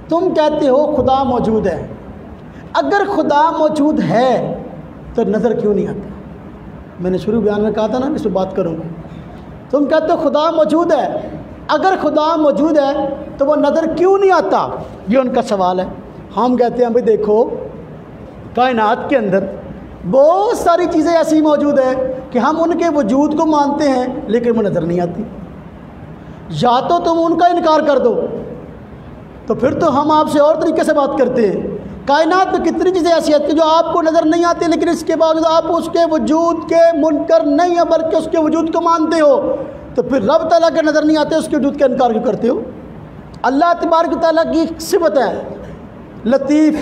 तुम कहते हो खुदा मौजूद है, अगर खुदा मौजूद है तो नज़र क्यों नहीं आता? मैंने शुरू बयान में कहा था ना, इस पर बात करूँगा। तुम कहते हो खुदा मौजूद है, अगर खुदा मौजूद है तो वो नज़र क्यों नहीं आता? ये उनका सवाल है। हम कहते हैं भाई देखो, कायनात के अंदर बहुत सारी चीज़ें ऐसी मौजूद है कि हम उनके वजूद को मानते हैं लेकिन वो नज़र नहीं आती। या तो तुम उनका इनकार कर दो, तो फिर तो हम आपसे और तरीके से बात करते हैं। कायनात में कितनी चीज़ें ऐसी आती हैं जो आपको नज़र नहीं आती, लेकिन इसके बावजूद आप उसके वजूद के मुनकर नहीं है बल्कि उसके वजूद को मानते हो। तो फिर रब ताला के नज़र नहीं आते, उसके वजूद का इनकार क्यों करते हो? अल्लाह तबारक व तआला की सिफत है, लतीफ़,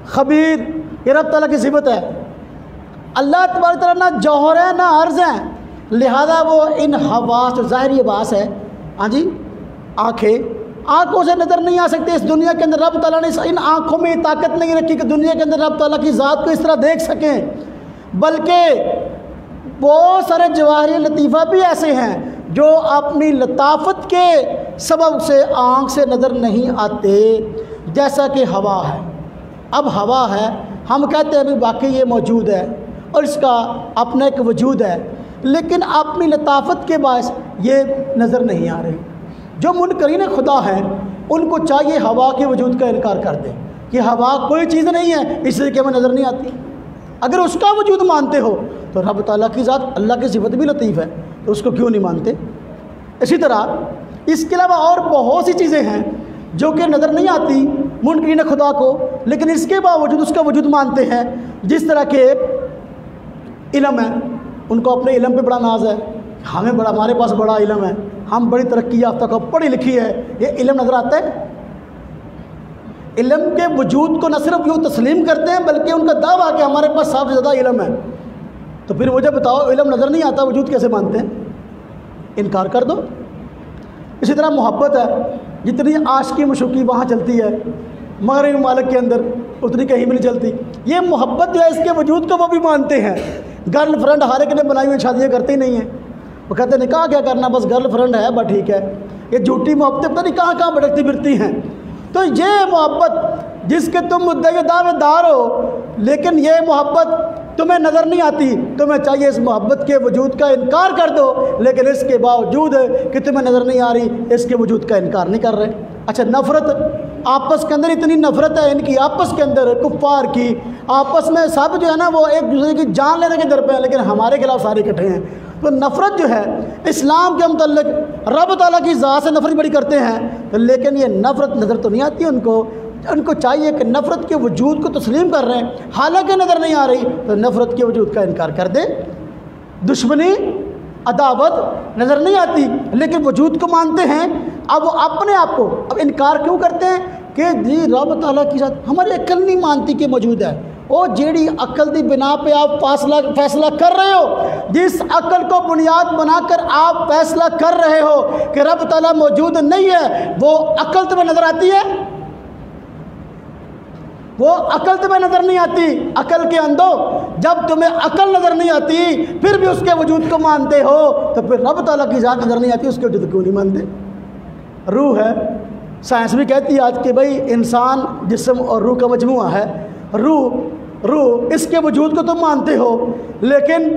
खबीर, ये रब ताला की सिफत है। अल्लाह तबारक व तआला ना जौहर है ना अर्ज़ है, लिहाजा वो इन हवास, जो ज़ाहिरी आवास है, हाँ जी, आँखों से नज़र नहीं आ सकते। इस दुनिया के अंदर रब ताला ने इन आँखों में ताकत नहीं रखी कि दुनिया के अंदर रब ताला की ज़ात को इस तरह देख सकें, बल्कि बहुत सारे जवाहरी लतीफ़ा भी ऐसे हैं जो अपनी लताफत के सबब से आँख से नज़र नहीं आते, जैसा कि हवा है। अब हवा है, हम कहते हैं अभी वाकई ये मौजूद है और इसका अपना एक वजूद है, लेकिन अपनी लताफत के बायस ये नज़र नहीं आ रही। जो मुनकरीन खुदा हैं उनको चाहिए हवा के वजूद का इनकार कर दें कि हवा कोई चीज़ नहीं है, इसलिए कि हमें नज़र नहीं आती। अगर उसका वजूद मानते हो तो रब ताला की ज़ात, अल्लाह की सिफत भी लतीफ़ है, तो उसको क्यों नहीं मानते? इसी तरह इसके अलावा और बहुत सी चीज़ें हैं जो कि नज़र नहीं आती मुनकरीन खुदा को, लेकिन इसके बावजूद उसका वजूद मानते हैं। जिस तरह के इल्म है, उनको अपने इल्म पे बड़ा नाज है, हमें बड़ा, हमारे पास बड़ा इल्म है, हम बड़ी तरक्की याफ्ता को पढ़ी लिखी है, ये इल्म नज़र आता है? इल्म के वजूद को न सिर्फ यूँ तस्लीम करते हैं बल्कि उनका दावा कि हमारे पास सबसे ज़्यादा इल्म है। तो फिर मुझे बताओ, इल्म नज़र नहीं आता, वजूद कैसे मानते हैं? इनकार कर दो। इसी तरह मोहब्बत है, जितनी आशिकी मशूकी वहाँ चलती है मगरबी ममालिक के अंदर, उतनी कहीं भी नहीं चलती। ये मोहब्बत जो है, इसके वजूद को वो भी मानते हैं। गर्लफ्रेंड हर एक ने बनाई हुई शादियाँ करते ही नहीं हैं, वो कहते हैं निकाह क्या करना, बस गर्लफ्रेंड है, बस ठीक है। ये झूठी मोहब्बतें पता नहीं कहाँ कहाँ भटकती फिरती हैं। तो ये मोहब्बत जिसके तुम मुद्दे दावेदार हो, लेकिन ये मोहब्बत तुम्हें नज़र नहीं आती, तुम्हें चाहिए इस मोहब्बत के वजूद का इनकार कर दो, लेकिन इसके बावजूद कि तुम्हें नज़र नहीं आ रही, इसके वजूद का इनकार नहीं कर रहे। अच्छा, नफ़रत, आपस के अंदर इतनी नफ़रत है इनकी, आपस के अंदर कुफ़ार की, आपस में सब जो है ना वो एक दूसरे की जान लेने के दर पे है, लेकिन हमारे खिलाफ सारे इकट्ठे हैं। तो नफ़रत जो है इस्लाम के मुतल्लिक़ रब ताला की ज़ात से नफ़रत बड़ी करते हैं, तो लेकिन ये नफ़रत नज़र तो नहीं आती उनको चाहिए कि नफ़रत के वजूद को तस्लीम कर रहे हैं, हालांकि नज़र नहीं आ रही, तो नफ़रत के वजूद का इनकार कर दे। दुश्मनी, अदावत नज़र नहीं आती लेकिन वजूद को मानते हैं। अब वो अपने आप को अब इनकार क्यों करते हैं कि जी रब ताला की ज़ात हमारी अक्ल नहीं मानती कि मौजूद है। वो जेड़ी अक्ल की बिना पे आप फैसला कर रहे हो, जिस अक्ल को बुनियाद बनाकर आप फैसला कर रहे हो कि रब ताला मौजूद नहीं है, वो अक्ल तुम्हें नज़र आती है? वो अकल तुम्हें नज़र नहीं आती। अकल के अंदो जब तुम्हें अकल नज़र नहीं आती फिर भी उसके वजूद को मानते हो, तो फिर रब ताला की ज़ात नज़र नहीं आती, उसके वजूद क्यों नहीं मानते? रूह है, साइंस भी कहती है आज कि भाई इंसान जिस्म और रूह का मजमुआ है। रूह इसके वजूद को तुम मानते हो, लेकिन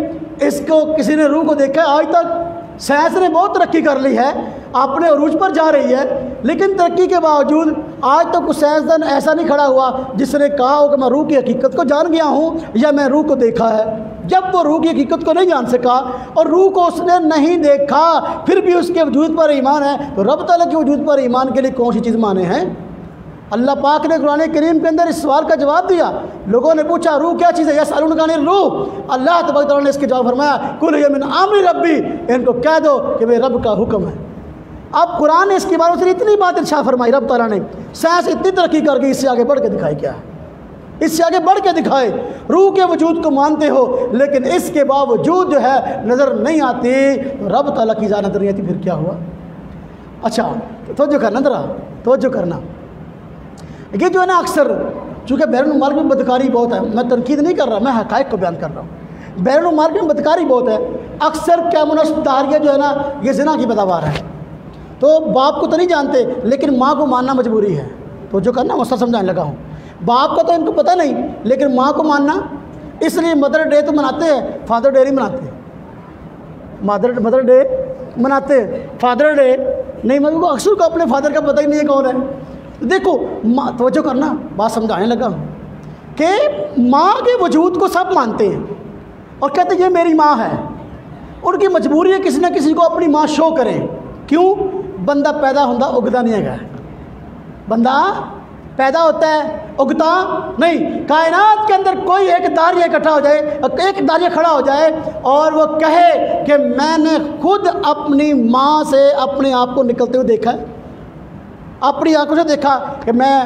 इसको किसी ने रूह को देखा है आज तक? साइंस ने बहुत तरक्की कर ली है, अपने अरूज पर जा रही है, लेकिन तरक्की के बावजूद आज तक कुछ साइंसदान ऐसा नहीं खड़ा हुआ जिसने कहा हो कि मैं रूह की हकीकत को जान गया हूँ या मैं रूह को देखा है। जब वो रूह की हकीकत को नहीं जान सका और रूह को उसने नहीं देखा फिर भी उसके वजूद पर ईमान है, तो रब ताला के वजूद पर ईमान के लिए कौन सी चीज़ माने हैं? अल्लाह पाक ने कुरान करीम के अंदर इस सवाल का जवाब दिया। लोगों ने पूछा रूह क्या चीज़ है, यसअलूनका अनिर रूह। अल्लाह तबारक व तआला ने इसके जवाब फरमाया कुल हिय मिन अम्रि रब्बी, इनको कह दो कि वे रब का हुक्म है। अब कुरान ने इसके बारे में इतनी बात इरशाद फरमाई, रब ताला ने साइंस इतनी तरक्की कर गई, इससे आगे बढ़ के दिखाए क्या है? इससे आगे बढ़ के दिखाए रूह के वजूद को मानते हो लेकिन इसके बावजूद जो है नज़र नहीं आती, रब ताला की ज़ात नज़र नहीं आती, फिर क्या हुआ? अच्छा तवज्जो करना, ज़रा तवज्जो करना। ये जो है ना अक्सर चूँकि बैरून मार्ग में बदकारी बहुत है, मैं तनकीद नहीं कर रहा, मैं हक़ाइक़ को बयान कर रहा हूँ। बैरून मार्ग में बदकारी बहुत है, अक्सर कैमोनस दारिया जो है ना ये ज़िना की पैदावार है। तो बाप को तो नहीं जानते, लेकिन माँ को मानना मजबूरी है। तो जो करना मसला समझाने लगा हूँ। बाप का तो इनको पता नहीं, लेकिन माँ को मानना, इसलिए मदर डे तो मनाते हैं, फादर डे नहीं मनाते। मदर डे मनाते हैं, फादर डे नहीं। मतलब को अक्सर को अपने फादर का पता ही नहीं है कौन है। देखो माँ, तवज्जो करना, बात समझाने लगा हूँ कि माँ के वजूद को सब मानते हैं और कहते हैं ये मेरी माँ है। उनकी मजबूरी है किसी न किसी को अपनी माँ शो करें। क्यों? बंदा पैदा होता उगता नहीं है, बंदा पैदा होता है उगता नहीं। कायनात के अंदर कोई एक दारिया इकट्ठा हो जाए, एक दारिया खड़ा हो जाए और वो कहे कि मैंने खुद अपनी माँ से अपने आप को निकलते हुए देखा है, अपनी आंखों से देखा कि मैं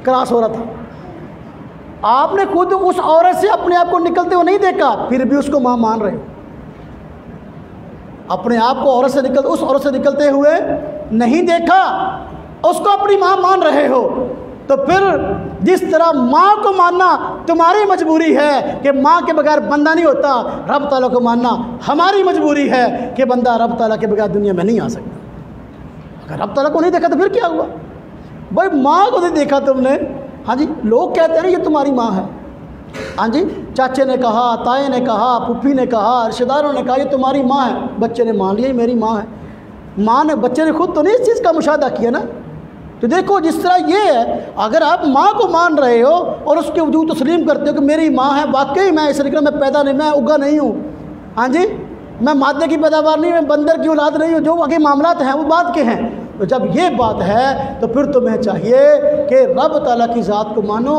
क्रॉस हो रहा था। आपने खुद उस औरत से अपने आप को निकलते हुए नहीं देखा, फिर भी उसको माँ मान रहे हो। अपने आप को औरत से उस औरत से निकलते हुए नहीं देखा, उसको अपनी माँ मान रहे हो। तो फिर जिस तरह माँ को मानना तुम्हारी मजबूरी है कि माँ के बगैर बंदा नहीं होता, रब ताला को मानना हमारी मजबूरी है कि बंदा रब ताला के बगैर दुनिया में नहीं आ सकता। अगर रब ताला को नहीं देखा तो फिर क्या हुआ? भाई माँ को नहीं देखा तुमने, हाँ जी, लोग कहते हैं ये तुम्हारी माँ है, हाँ जी, चाचे ने कहा, ताए ने कहा, पुप्पी ने कहा, रिश्तेदारों ने कहा ये तुम्हारी माँ है। बच्चे ने मान लिया ये मेरी माँ है। माँ ने, बच्चे ने खुद तो नहीं इस चीज़ का मुशाहदा किया ना। तो देखो जिस तरह ये है, अगर आप माँ को मान रहे हो और उसके वजूद तस्लीम करते हो कि मेरी माँ है, वाकई मैं इस तरीके मैं पैदा नहीं, मैं उगा नहीं हूँ, हाँ जी, मैं मादे की पैदावार नहीं, मैं बंदर की औलाद नहीं हूँ, जो आगे मामलात हैं वो बात के हैं। तो जब ये बात है तो फिर तुम्हें चाहिए कि रब ताला की ज़ात को मानो।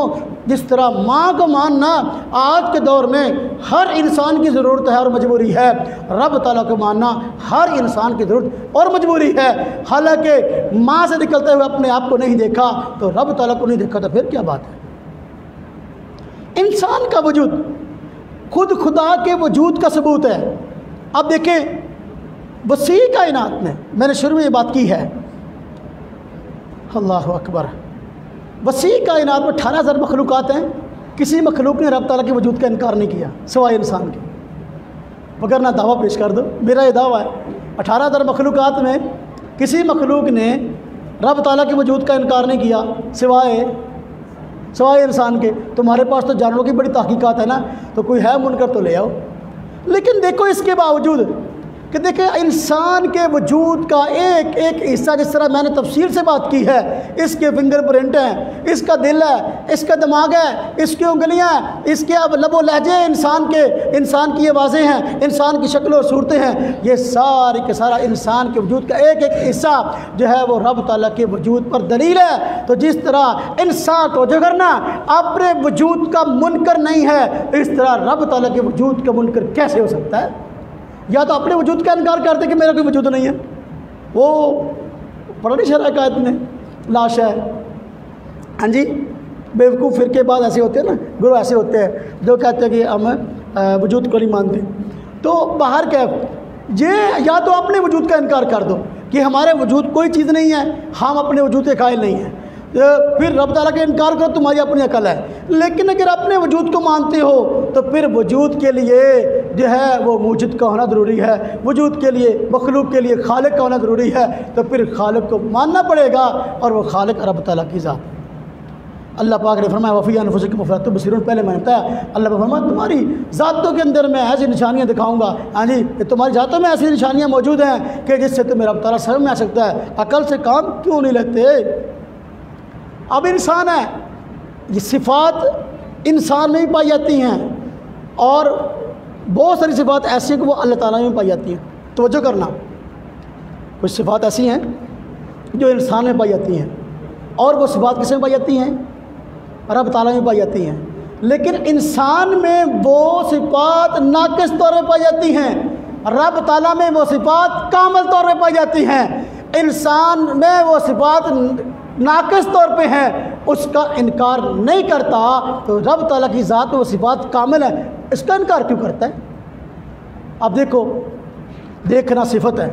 जिस तरह माँ को मानना आज के दौर में हर इंसान की ज़रूरत है और मजबूरी है, रब ताला को मानना हर इंसान की ज़रूरत और मजबूरी है। हालांकि माँ से निकलते हुए अपने आप को नहीं देखा तो रब ताला को नहीं देखा, तो फिर क्या बात है? इंसान का वजूद खुद खुदा के वजूद का सबूत है। अब देखें, वसी कायनात में, मैंने शुरू में ये बात की है, अल्लाह अकबर, वसी कायनात में 18,000 मखलूक़ात हैं। किसी मखलूक ने रब ताला के वजूद का इनकार नहीं किया सिवाय इंसान के। मगर ना दावा पेश कर दो, मेरा ये दावा है 18,000 मखलूक़ात में किसी मखलूक ने रब ताला के वजूद का इनकार नहीं किया सिवाय इंसान के। तुम्हारे पास तो जानवरों की बड़ी तहकीकात है ना, तो कोई है मुनकर तो ले आओ। लेकिन देखो इसके बावजूद कि देखें इंसान के वजूद का एक एक हिस्सा, जिस तरह मैंने तफसील से बात की है, इसके फिंगरप्रिंट हैं, इसका दिल है, इसका दिमाग है, इसकी उंगलियां हैं, इसके अब लबो लहजे इंसान की आवाज़ें हैं, इंसान की शक्ल और सूरतें हैं। ये सारी के सारा इंसान के वजूद का एक एक हिस्सा जो है वो रब ताला के वजूद पर दलील है। तो जिस तरह इंसान को जो करना अपने वजूद का मुनकर नहीं है, इस तरह रब ताला के वजूद का मुनकर कैसे हो सकता है? या तो अपने वजूद का इनकार करते कि मेरा कोई वजूद नहीं है, वो पढ़ा नहीं शरअ कायद में लाश है, हाँ जी, बेवकूफ़ फिर के बाद ऐसे होते हैं ना, गुरु ऐसे होते हैं जो कहते हैं कि हम वजूद को नहीं मानते। तो बाहर क्या ये, या तो अपने वजूद का इनकार कर दो कि हमारे वजूद कोई चीज़ नहीं है, हम अपने वजूद के कायल नहीं हैं, फिर रब ताला का इनकार करो, तुम्हारी अपनी अकल है। लेकिन अगर अपने वजूद को मानते हो तो फिर वजूद के लिए जो है वो मूजिद का होना ज़रूरी है, वजूद के लिए मखलूक के लिए खालिक का होना ज़रूरी है। तो फिर खालिक को मानना पड़ेगा और वो खालिक रब ताला की ज़ात। अल्लाह पाक ने फरमाया वफ़ी अनफुसिकुम अफ़ला तुबसिरून, पहले मैंने बताया अल्लाह पाक फरमाया तुम्हारी ज़ातों के अंदर मैं ऐसी निशानियाँ दिखाऊँगा, हाँ जी, तुम्हारी ज़ातों में ऐसी निशानियाँ मौजूद हैं कि जिससे तुम्हें रब ताला समझ में आ सकता है। अकल से काम क्यों नहीं लेते? अब इंसान है, ये सिफ़ात इंसान में भी पाई जाती हैं और बहुत सारी सिफ़ात ऐसी हैं कि वो अल्लाह ताला में पाई जाती हैं। तवज्जो करना, कुछ सिफ़ात ऐसी हैं जो इंसान में पाई जाती हैं और वो सिफ़ात किस में पाई जाती हैं? रब ताला में पाई जाती हैं। लेकिन इंसान में वो सिफ़ात नाक़िस तौर पर पाई जाती हैं, रब ताला में वो सिफ़ात कामिल तौर पर पाई जाती हैं। इंसान में वो सिफ़ात नाक़िस तौर पे है, उसका इनकार नहीं करता, तो रब ताला की ज़ात में वो सिफ़ात कामिल है, इसका इनकार क्यों करता है? अब देखो, देखना सिफत है,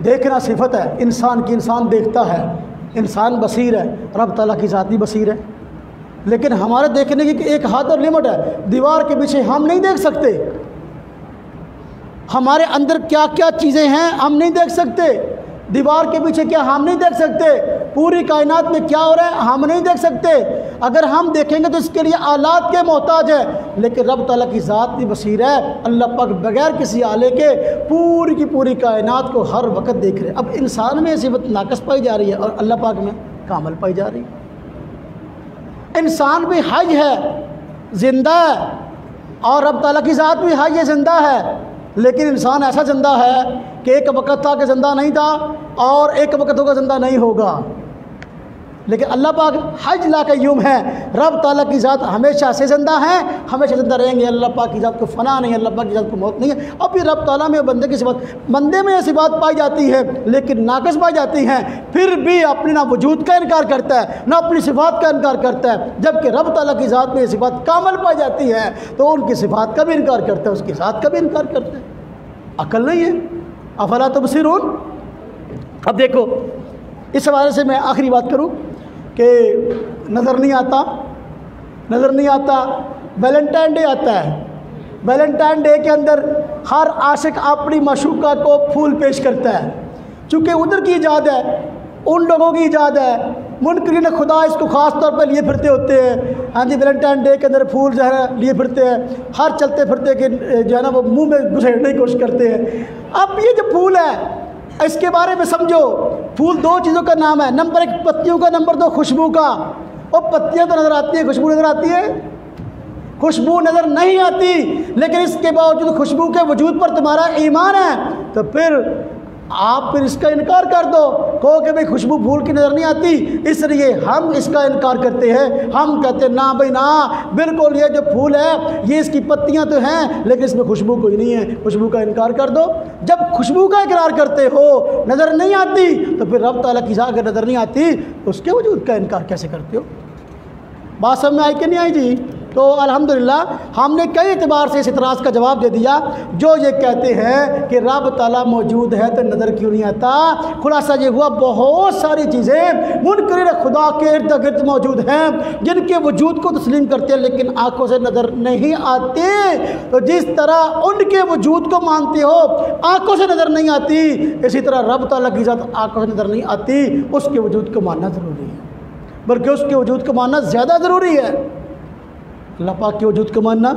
देखना सिफत है इंसान की, इंसान देखता है, इंसान बसीर है, रब ताला की ज़ात भी बसीर है। लेकिन हमारे देखने की एक हद और लिमिट है, दीवार के पीछे हम नहीं देख सकते, हमारे अंदर क्या क्या चीज़ें हैं हम नहीं देख सकते। दीवार के पीछे क्या हम नहीं देख सकते? पूरी कायनात में क्या हो रहा है हम नहीं देख सकते। अगर हम देखेंगे तो इसके लिए आलात के मोहताज है, लेकिन रब ताला की ज़ात भी बसीर है। अल्लाह पाक बगैर किसी आले के पूरी की पूरी कायनात को हर वक्त देख रहे हैं। अब इंसान में ऐसी बात नाकस पाई जा रही है और अल्लाह पाक में कामल पाई जा रही है। इंसान भी हज है, ज़िंदा है, और रब ताला की ज़ात भी हज है, ज़िंदा है, लेकिन इंसान ऐसा ज़िंदा है कि एक वक्त था कि ज़िंदा नहीं था और एक वक्त होगा ज़िंदा नहीं होगा। लेकिन अल्लाह पाक हज ला क़य्यूम है। रब ताला की ज़ात हमेशा से ज़िंदा है, हमेशा ज़िंदा रहेंगे। अल्लाह पाक की ज़ात को फ़ना नहीं है, अल्लाह पाक की ज़ात को मौत नहीं है। और फिर रब ताला में बंदे की सिफात, बंदे में ऐसी बात पाई जाती है लेकिन नाक़िस पाई जाती हैं, फिर भी अपने ना वजूद का इनकार करता है ना अपनी सिफात का इनकार करता है। जबकि रब ताला की ज़ात में ये सिफात कामल पाई जाती है तो उनकी सिफात का भी इनकार करता है, उसकी ज़ात का भी इनकार करता है। अकल नहीं है। अफला तुबसिरून। अब देखो, इस हवाले से मैं आखिरी बात करूं कि नज़र नहीं आता वैलेंटाइन डे आता है। वैलेंटाइन डे के अंदर हर आशिक अपनी माशूका को फूल पेश करता है। चूँकि उधर की ईजाद है, उन लोगों की ईजाद है, मुनकरीन खुदा इसको ख़ास तौर पर लिए फिरते होते हैं। हाँ जी, वैलेंटाइन डे के अंदर फूल जो है लिए फिरते हैं, हर चलते फिरते के जो है ना वो मुँह में घुसेड़ने की कोशिश करते हैं। अब ये जो फूल है इसके बारे में समझो, फूल दो चीज़ों का नाम है। नंबर एक पत्तियों का, नंबर दो खुशबू का। और पत्तियाँ तो नज़र आती है, खुशबू नज़र आती है? खुशबू नज़र नहीं आती। लेकिन इसके बावजूद खुशबू के वजूद पर तुम्हारा ईमान है तो फिर आप फिर इसका इनकार कर दो, कहो कि भाई खुशबू फूल की नज़र नहीं आती इसलिए हम इसका इनकार करते हैं। हम कहते हैं ना भाई ना, बिल्कुल ये जो फूल है ये इसकी पत्तियां तो हैं लेकिन इसमें खुशबू कोई नहीं है, खुशबू का इनकार कर दो। जब खुशबू का इकरार करते हो नज़र नहीं आती तो फिर रब ताला की ज़ात अगर नज़र नहीं आती तो उसके वजूद का इनकार कैसे करते हो? बात समझ में आई कि नहीं आई जी? तो अल्हम्दुलिल्लाह हमने कई एतबार से इस इतराज़ का जवाब दे दिया। जो ये कहते हैं कि रब ताला मौजूद है तो नज़र क्यों नहीं आता, खुलासा ये हुआ बहुत सारी चीज़ें मुनकरीन खुदा के इर्द गिर्द मौजूद हैं जिनके वजूद को तस्लीम करते हैं लेकिन आँखों से नज़र नहीं आते। तो जिस तरह उनके वजूद को मानते हो आँखों से नज़र नहीं आती, इसी तरह रब ताला की ज़ात आँखों से नज़र नहीं आती, उसके वजूद को मानना ज़रूरी है, बल्कि उसके वजूद को मानना ज़्यादा ज़रूरी है। अल्लाह पाक के वजूद को मानना